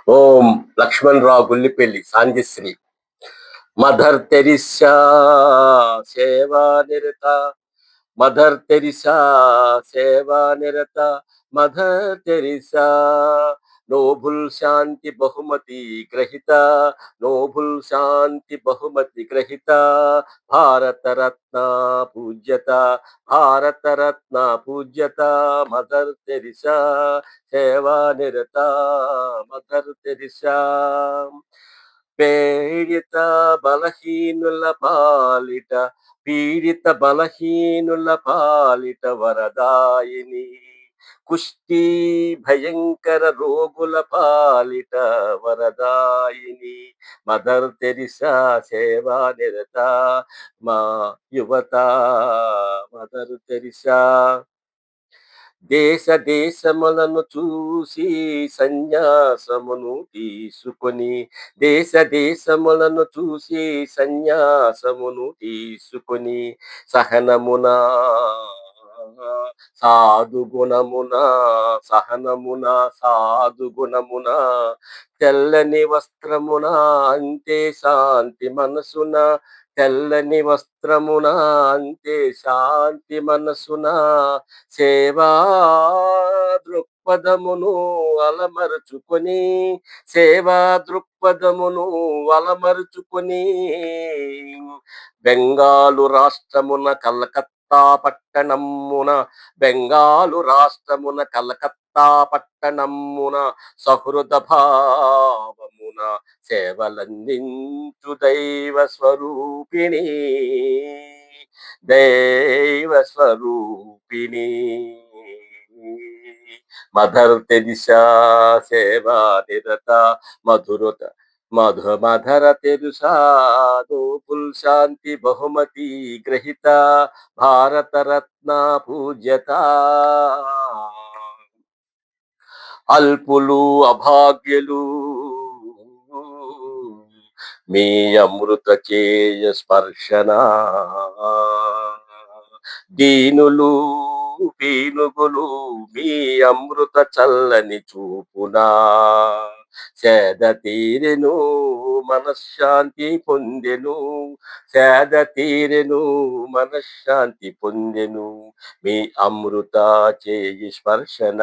ఓం Lakshmanarao Gullipalli సాంగిశ్రీ. Mother Teresa సేవా నిరత, mother Teresa సేవా నిరత, మదర్ తెరిసా నోబుల్ శాంతి బహుమతి గ్రహీత, నోబుల్ శాంతి బహుమతి గ్రహీత, భారతరత్న పూజ్యత, భారతరత్న పూజ్యత, మదర్ తెరిసా సేవా నిరత, మదర్ తెరిసా. పీడిత బలహీనుల పాలిట, పీడిత బలహీనుల పాలిట వరదాయిని, కుష్టి భయంకర రోగుల పాలిట వరదాయిని, మదర్ తెరిసా సేవా నిరత, మా యువత, మదర్ తెరిసా. దేశ దేశములను చూసి సన్యాసమును తీసుకొని, దేశ దేశములను చూసి సన్యాసమును తీసుకొని, సహనమున సాధు గుణమున, సహనమున సాధు గుణమున, తెల్లని వస్త్రమున అంతే శాంతి మనసున, తెల్లని వస్త్రమున అంతే శాంతి మనసున, సేవా దృక్పథమును అలమరుచుకొని, సేవా దృక్పథమును అలమరుచుకొని, బెంగాలు రాష్ట్రమున కలకత్తా పట్టణమున, బెంగాలు రాష్ట్రమున కలకత్తా పట్టణమున, సహృద భావమున సేవలందించు దైవ స్వరూపిణి, దైవ స్వరూపిణి, మదర్ తెరిసా సేవా నిరత, మధురత మధుర తెరుసా నోబుల్ శాంతి బహుమతి గ్రహీత, భారతరత్న పూజ్యత. అల్పులు అభాగ్యులు మీ అమృత చేయ స్పర్శన, దీనులు పీనుగులు మీ అమృత చల్లని చూపునా, సేద తీరెను మనశ్శాంతి పొందెను, సేద తీరెను మనశ్శాంతి పొందెను, మీ అమృత చేయి స్పర్శన,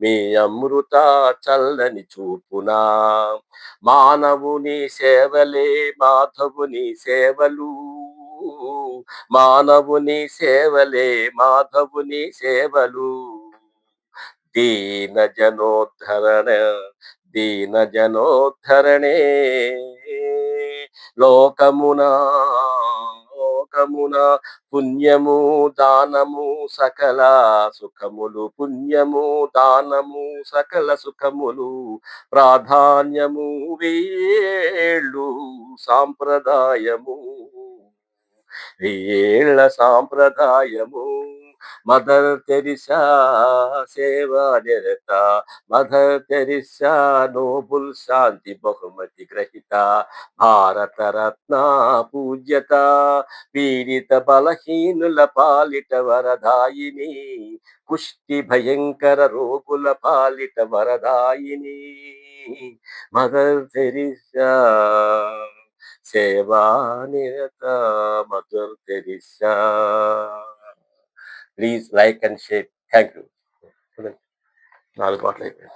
మీ అమృత చల్లని చూపునా, మానవుని సేవలే మాధవుని సేవలు, మానవుని సేవలే మాధవుని సేవలు, దీన జనోద్ధరణ, దీన జనోద్ధరణే, లోకమున లోకమున పుణ్యము దానము సకల సుఖములు, పుణ్యము దానము సకల సుఖములు, ప్రాధాన్యము వేళ్ళు సాంప్రదాయము, ఏళ్ళ సాంప్రదాయము, మదర్ తెరిసా సేవా నిరత, మదర్ తెరిసా నోబుల్ శాంతి బహుమతి గ్రహీత, భారతరత్న పూజ్యత, పీడిత బలహీనుల పాలిట వరదాయిని, కుష్టి భయంకర రోగుల పాలిట వరదాయిని, మదర్ తెరిసా సేవా నిరత, mother Teresa. Please like and share. Thank you. 4 పాటలు అయిపోయాయి.